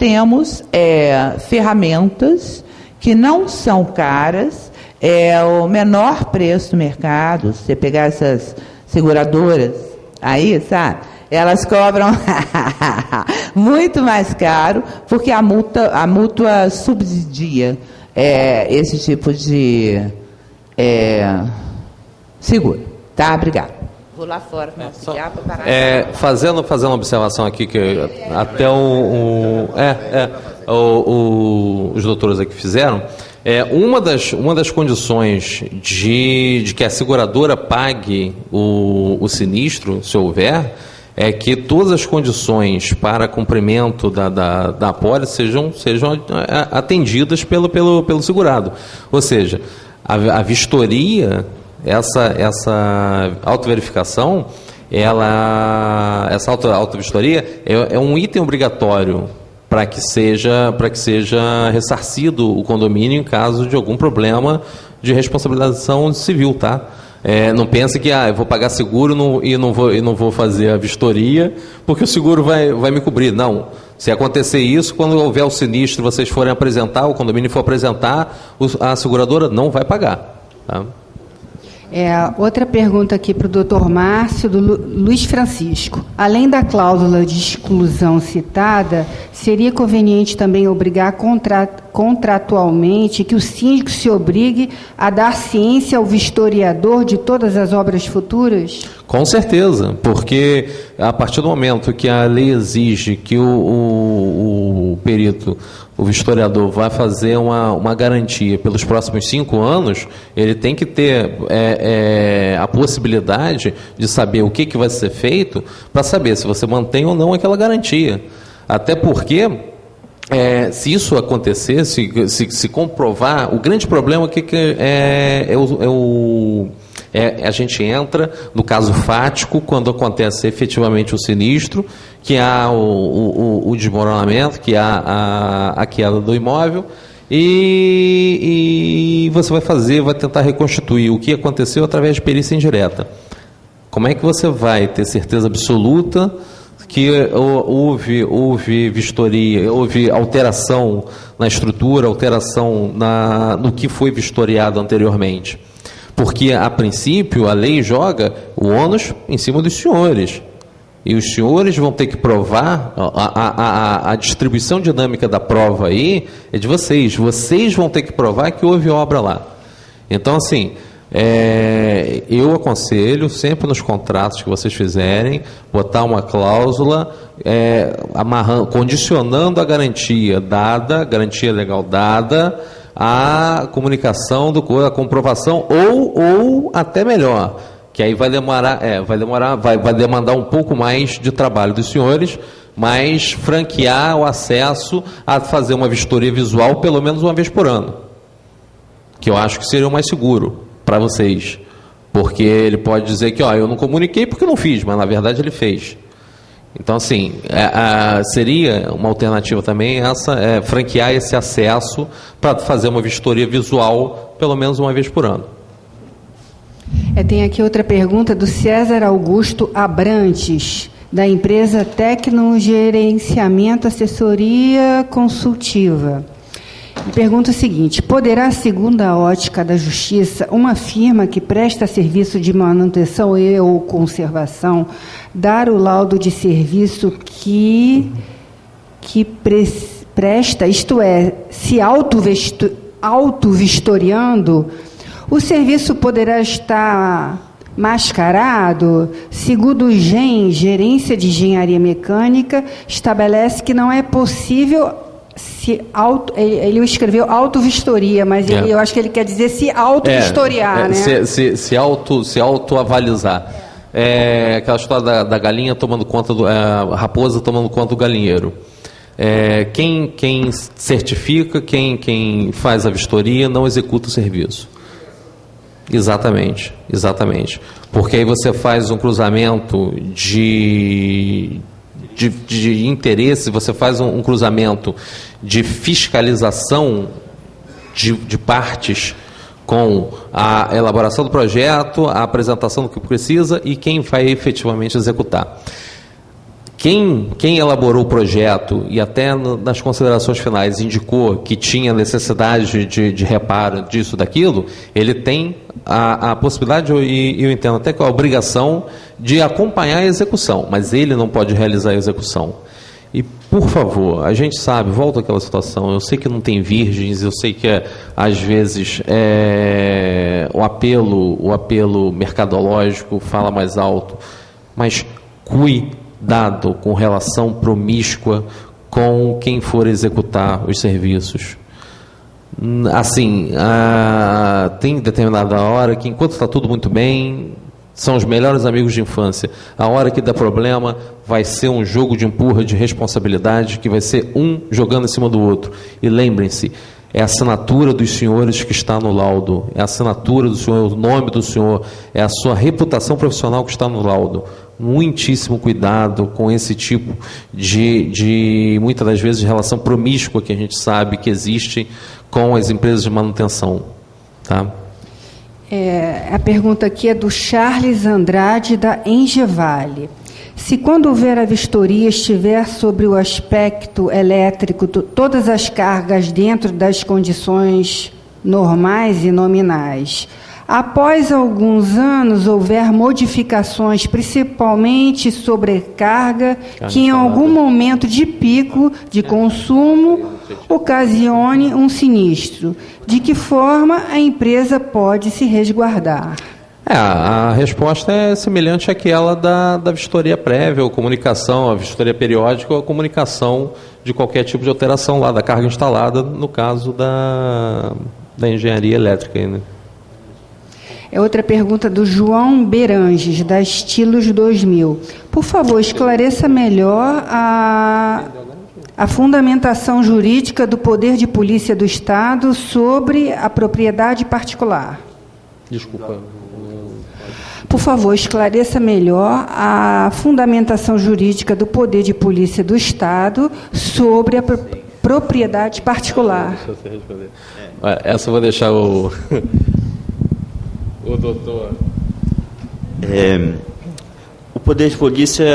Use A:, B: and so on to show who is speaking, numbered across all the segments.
A: temos ferramentas que não são caras, o menor preço do mercado. Se você pegar essas seguradoras aí, sabe? Elas cobram muito mais caro, porque a mútua subsidia esse tipo de seguro. Tá? Obrigada. Vou lá fora para parar.
B: Fazendo uma observação aqui, que até os doutores aqui fizeram, uma das condições de que a seguradora pague o sinistro, se houver, é que todas as condições para cumprimento da apólice sejam atendidas pelo segurado. Ou seja, a vistoria, essa autoverificação, essa autovistoria é um item obrigatório para que seja ressarcido o condomínio em caso de algum problema de responsabilização civil, tá? Não pense que eu vou pagar seguro e não vou fazer a vistoria porque o seguro vai me cobrir. Não. Se acontecer isso, quando houver o sinistro, vocês forem apresentar, o condomínio for apresentar, a seguradora não vai pagar. Tá?
C: Outra pergunta aqui para o doutor Márcio, do Luiz Francisco. Além da cláusula de exclusão citada, seria conveniente também obrigar contratualmente que o síndico se obrigue a dar ciência ao vistoriador de todas as obras futuras?
B: Com certeza, porque a partir do momento que a lei exige que o perito, o vistoriador, vai fazer uma garantia pelos próximos 5 anos, ele tem que ter a possibilidade de saber o que vai ser feito para saber se você mantém ou não aquela garantia. Até porque, se isso acontecer, se comprovar, o grande problema a gente entra no caso fático, quando acontece efetivamente o sinistro, que há o desmoronamento, que há a queda do imóvel, e você vai tentar reconstituir o que aconteceu através de perícia indireta. Como é que você vai ter certeza absoluta que houve vistoria, houve alteração na estrutura, alteração no que foi vistoriado anteriormente? Porque, a princípio, a lei joga o ônus em cima dos senhores. E os senhores vão ter que provar, a distribuição dinâmica da prova aí é de vocês. Vocês vão ter que provar que houve obra lá. Então, assim, eu aconselho, sempre nos contratos que vocês fizerem, botar uma cláusula condicionando a garantia legal dada, a comunicação, a comprovação, ou até melhor, que aí vai demandar um pouco mais de trabalho dos senhores, mas franquear o acesso a fazer uma vistoria visual pelo menos uma vez por ano, que eu acho que seria o mais seguro para vocês, porque ele pode dizer que eu não comuniquei porque eu não fiz, mas na verdade ele fez. Então, assim, seria uma alternativa também franquear esse acesso para fazer uma vistoria visual pelo menos uma vez por ano.
C: Tem aqui outra pergunta do César Augusto Abrantes, da empresa Tecnogerenciamento Assessoria Consultiva. Pergunta o seguinte: poderá, segundo a ótica da Justiça, uma firma que presta serviço de manutenção ou conservação dar o laudo de serviço que presta, isto é, se auto-vistoriando? O serviço poderá estar mascarado? Segundo o GEM, Gerência de Engenharia Mecânica, estabelece que não é possível ele escreveu auto-vistoria, mas eu acho que ele quer dizer se auto-vistoriar, né?
B: Se auto-avalizar. Aquela história da galinha tomando conta a raposa tomando conta do galinheiro. Quem certifica, quem faz a vistoria não executa o serviço. Exatamente. Porque aí você faz um cruzamento de interesse, você faz um cruzamento de fiscalização de partes com a elaboração do projeto, a apresentação do que precisa e quem vai efetivamente executar. quem elaborou o projeto e até nas considerações finais indicou que tinha necessidade de reparo disso, daquilo, ele tem a possibilidade, e eu entendo até que a obrigação de acompanhar a execução, mas ele não pode realizar a execução. E, por favor, a gente sabe, volta àquela situação, eu sei que não tem virgens, eu sei que, às vezes, o apelo mercadológico fala mais alto, mas cuidado com relação promíscua com quem for executar os serviços. Assim, tem determinada hora que, enquanto está tudo muito bem, são os melhores amigos de infância. A hora que dá problema, vai ser um jogo de empurra, de responsabilidade, que vai ser um jogando em cima do outro. E lembrem-se, é a assinatura dos senhores que está no laudo, é a assinatura do senhor, o nome do senhor, é a sua reputação profissional que está no laudo. Muitíssimo cuidado com esse tipo de muitas das vezes, de relação promíscua que a gente sabe que existe com as empresas de manutenção. Tá?
C: A pergunta aqui é do Charles Andrade, da Engevale. Se quando houver a vistoria estiver sobre o aspecto elétrico, todas as cargas dentro das condições normais e nominais, após alguns anos houver modificações, principalmente sobrecarga, que em algum momento de pico de consumo ocasione um sinistro, de que forma a empresa pode se resguardar?
B: A resposta é semelhante àquela da vistoria prévia, ou comunicação, a vistoria periódica, ou a comunicação de qualquer tipo de alteração lá da carga instalada, no caso da engenharia elétrica. Né?
C: Outra pergunta do João Beranges, da Estilos 2000. Por favor, esclareça melhor a fundamentação jurídica do poder de polícia do Estado sobre a propriedade particular.
B: Desculpa.
C: Por favor, esclareça melhor a fundamentação jurídica do poder de polícia do Estado sobre a propriedade particular.
B: Deixa você responder. Essa eu vou deixar o doutor.
D: O poder de polícia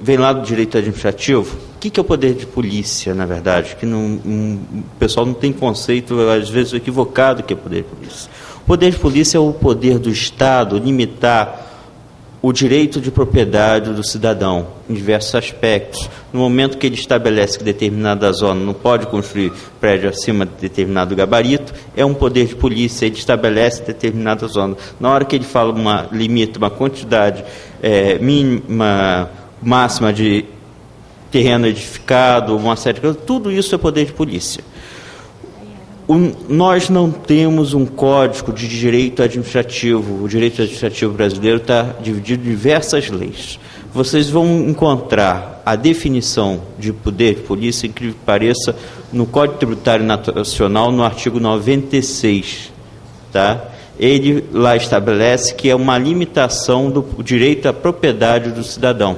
D: vem lá do direito administrativo. O que é o poder de polícia, na verdade? Que o pessoal não tem conceito, às vezes, equivocado do que é poder de polícia. O poder de polícia é o poder do Estado limitar o direito de propriedade do cidadão em diversos aspectos. No momento que ele estabelece que determinada zona não pode construir prédio acima de determinado gabarito, é um poder de polícia, ele estabelece determinada zona. Na hora que ele fala limita uma quantidade mínima, máxima de terreno edificado, uma série de coisas, tudo isso é poder de polícia. Nós não temos um código de direito administrativo. O direito administrativo brasileiro está dividido em diversas leis. Vocês vão encontrar a definição de poder de polícia, incrível que pareça, no Código Tributário Nacional, no artigo 96. Tá? Ele lá estabelece que é uma limitação do direito à propriedade do cidadão.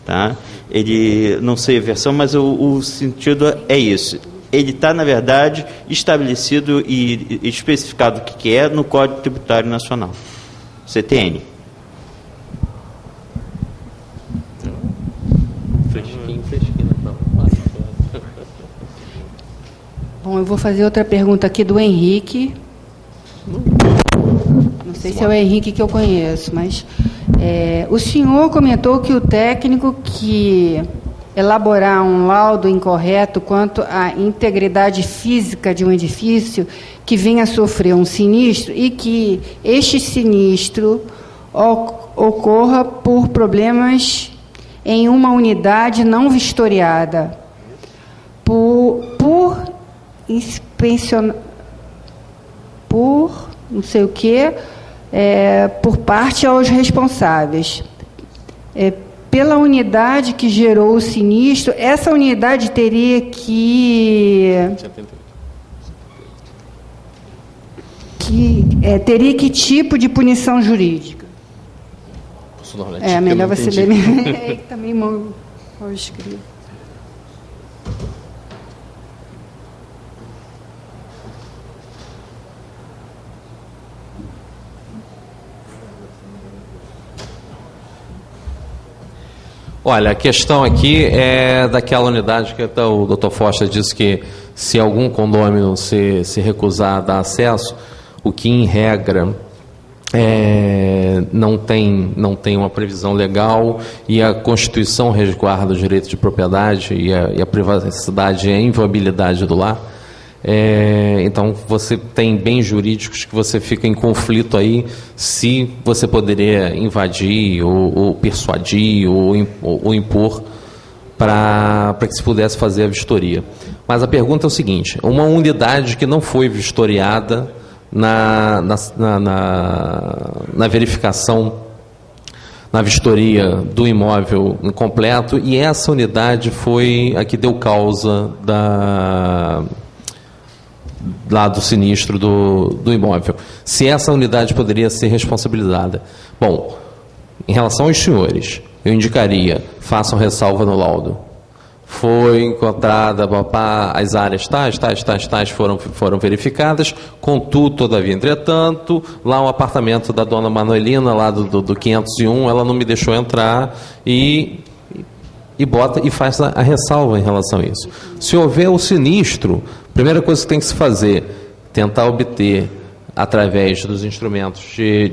D: Tá? Ele, não sei a versão, mas o sentido é isso. Ele está, na verdade, estabelecido e especificado o que é no Código Tributário Nacional, CTN.
C: Bom, eu vou fazer outra pergunta aqui do Henrique. Não sei se é o Henrique que eu conheço, mas o senhor comentou que o técnico que elaborar um laudo incorreto quanto à integridade física de um edifício que venha a sofrer um sinistro e que este sinistro ocorra por problemas em uma unidade não vistoriada, por não sei o que, por parte aos responsáveis. Pela unidade que gerou o sinistro, essa unidade teria teria que tipo de punição jurídica? Melhor você ler. Também mal escrito.
B: Olha, a questão aqui é daquela unidade que até o Dr. Foster disse que se algum condômino se recusar a dar acesso, o que em regra não tem uma previsão legal e a Constituição resguarda o direito de propriedade e a privacidade e a inviolabilidade do lar. Então você tem bens jurídicos que você fica em conflito aí se você poderia invadir ou persuadir ou impor para que se pudesse fazer a vistoria. Mas a pergunta é o seguinte: uma unidade que não foi vistoriada na verificação, na vistoria do imóvel incompleto, e essa unidade foi a que deu causa lá do sinistro do imóvel. Se essa unidade poderia ser responsabilizada. Bom, em relação aos senhores, eu indicaria, façam ressalva no laudo. Foi encontrada, as áreas tais foram verificadas, contudo, todavia, entretanto, lá o apartamento da dona Manuelina, lá do 501, ela não me deixou entrar e faz a ressalva em relação a isso. Se houver o sinistro, a primeira coisa que tem que se fazer, tentar obter, através dos instrumentos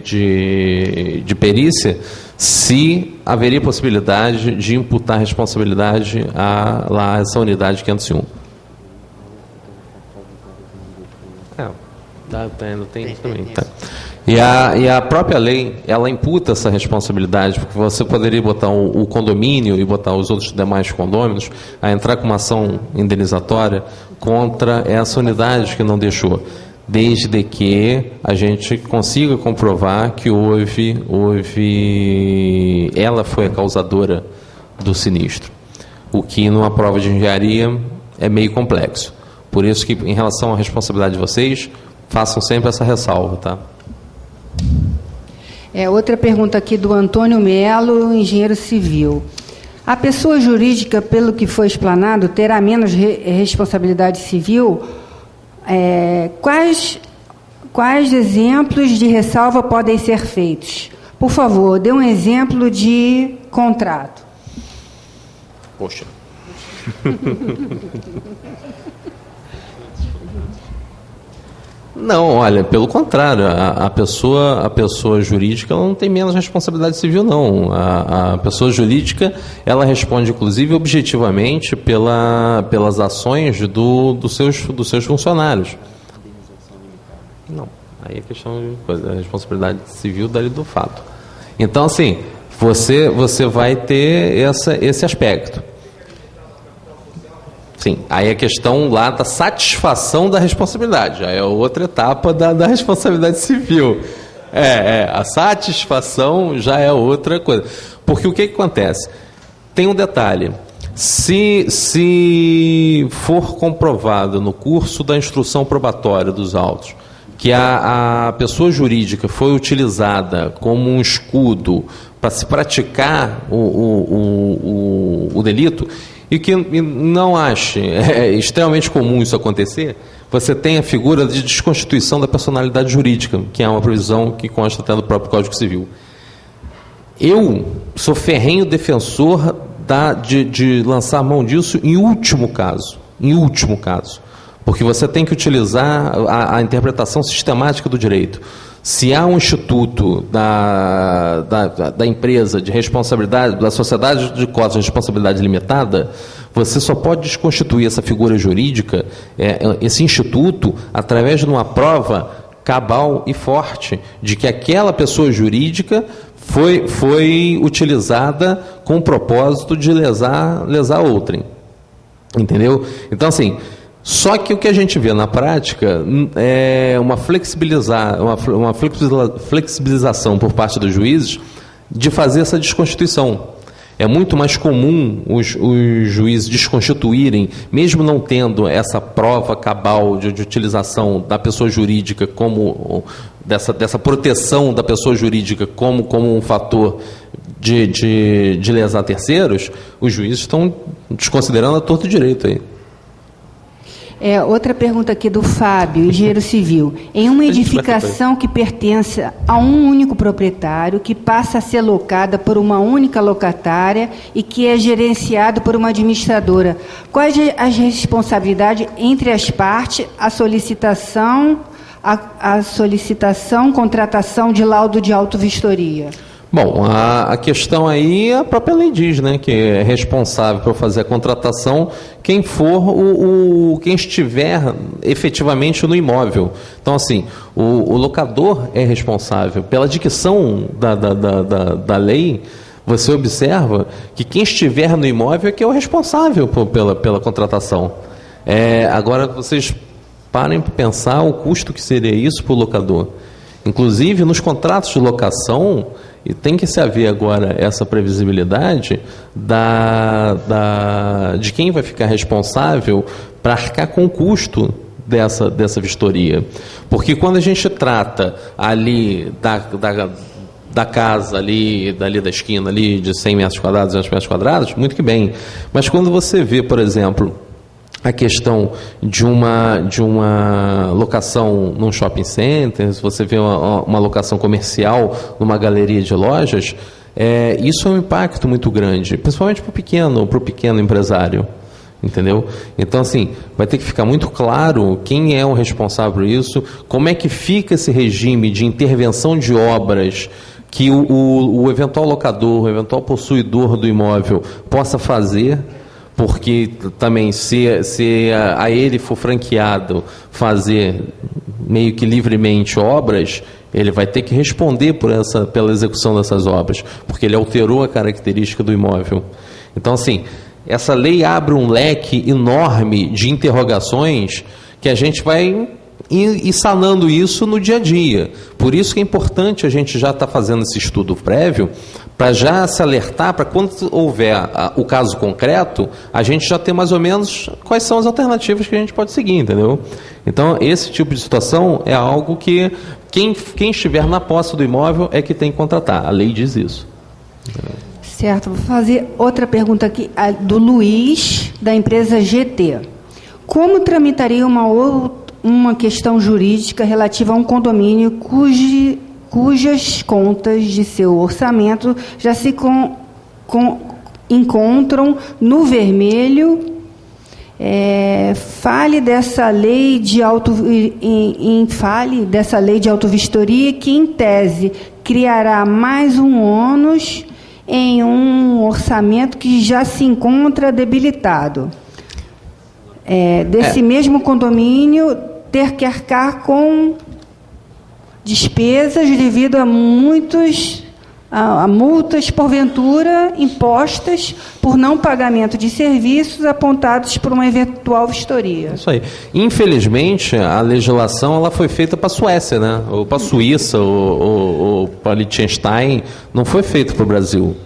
B: de perícia, se haveria possibilidade de imputar responsabilidade a essa unidade 501. Tem isso também. Tá. E a própria lei, ela imputa essa responsabilidade, porque você poderia botar o condomínio e botar os outros demais condôminos a entrar com uma ação indenizatória contra essa unidade que não deixou, desde que a gente consiga comprovar que ela foi a causadora do sinistro, o que numa prova de engenharia é meio complexo. Por isso que, em relação à responsabilidade de vocês, façam sempre essa ressalva, tá?
C: Outra pergunta aqui do Antônio Melo, engenheiro civil. A pessoa jurídica, pelo que foi explanado, terá menos responsabilidade civil? Quais exemplos de ressalva podem ser feitos? Por favor, dê um exemplo de contrato.
B: Poxa. Não, olha, pelo contrário, a pessoa jurídica ela não tem menos responsabilidade civil, não. A pessoa jurídica, ela responde, inclusive, objetivamente pelas ações dos seus funcionários. Não, aí é questão de responsabilidade civil dali do fato. Então, assim, você vai ter esse aspecto. Sim, aí a questão lá da satisfação da responsabilidade, já é outra etapa da responsabilidade civil. A satisfação já é outra coisa. Porque o que acontece? Tem um detalhe, se for comprovado no curso da instrução probatória dos autos que a pessoa jurídica foi utilizada como um escudo para se praticar o delito, e que não ache extremamente comum isso acontecer, você tem a figura de desconstituição da personalidade jurídica, que é uma previsão que consta até no próprio Código Civil. Eu sou ferrenho defensor de lançar mão disso em último caso, porque você tem que utilizar a interpretação sistemática do direito. Se há um instituto da empresa de responsabilidade, da sociedade de cotas de responsabilidade limitada, você só pode desconstituir essa figura jurídica, esse instituto, através de uma prova cabal e forte de que aquela pessoa jurídica foi utilizada com o propósito de lesar outrem. Entendeu? Então, assim, só que o que a gente vê na prática é uma flexibilização por parte dos juízes de fazer essa desconstituição. É muito mais comum os juízes desconstituírem, mesmo não tendo essa prova cabal de utilização da pessoa jurídica como dessa proteção da pessoa jurídica como um fator de lesar terceiros. Os juízes estão desconsiderando a torto e direito aí.
C: Outra pergunta aqui do Fábio, engenheiro civil. Em uma edificação que pertence a um único proprietário, que passa a ser locada por uma única locatária e que é gerenciado por uma administradora, quais as responsabilidades entre as partes, a solicitação, contratação de laudo de autovistoria?
B: Bom, a questão aí, a própria lei diz, né, que é responsável por fazer a contratação quem for quem estiver efetivamente no imóvel. Então, assim, o locador é responsável. Pela dicção da lei, você observa que quem estiver no imóvel é que é o responsável pela contratação. Agora, vocês parem para pensar o custo que seria isso para o locador. Inclusive, nos contratos de locação, e tem que se haver agora essa previsibilidade de quem vai ficar responsável para arcar com o custo dessa vistoria. Porque quando a gente trata ali da casa ali, dali da esquina ali, de 100 metros quadrados, 200 metros quadrados, muito que bem. Mas quando você vê, por exemplo, a questão de uma locação num shopping center, se você vê uma locação comercial numa galeria de lojas, isso é um impacto muito grande, principalmente para o pequeno empresário, entendeu? Então, assim, vai ter que ficar muito claro quem é o responsável por isso, como é que fica esse regime de intervenção de obras que o eventual locador, o eventual possuidor do imóvel possa fazer. Porque também, se a ele for franqueado fazer meio que livremente obras, ele vai ter que responder pela execução dessas obras, porque ele alterou a característica do imóvel. Então, assim, essa lei abre um leque enorme de interrogações que a gente vai ir sanando isso no dia a dia. Por isso que é importante a gente já estar fazendo esse estudo prévio, para já se alertar, para quando houver o caso concreto, a gente já ter mais ou menos quais são as alternativas que a gente pode seguir, entendeu? Então, esse tipo de situação é algo que quem estiver na posse do imóvel é que tem que contratar. A lei diz isso.
C: Certo. Vou fazer outra pergunta aqui, do Luiz, da empresa GT. Como tramitaria uma questão jurídica relativa a um condomínio cujas contas de seu orçamento já se encontram no vermelho? Fale dessa lei de autovistoria que, em tese, criará mais um ônus em um orçamento que já se encontra debilitado. Desse mesmo condomínio ter que arcar com despesas devido a multas, porventura, impostas por não pagamento de serviços apontados por uma eventual vistoria.
B: Isso aí. Infelizmente, a legislação ela foi feita para a Suécia, né? Ou para a Suíça, ou para Liechtenstein, não foi feita para o Brasil.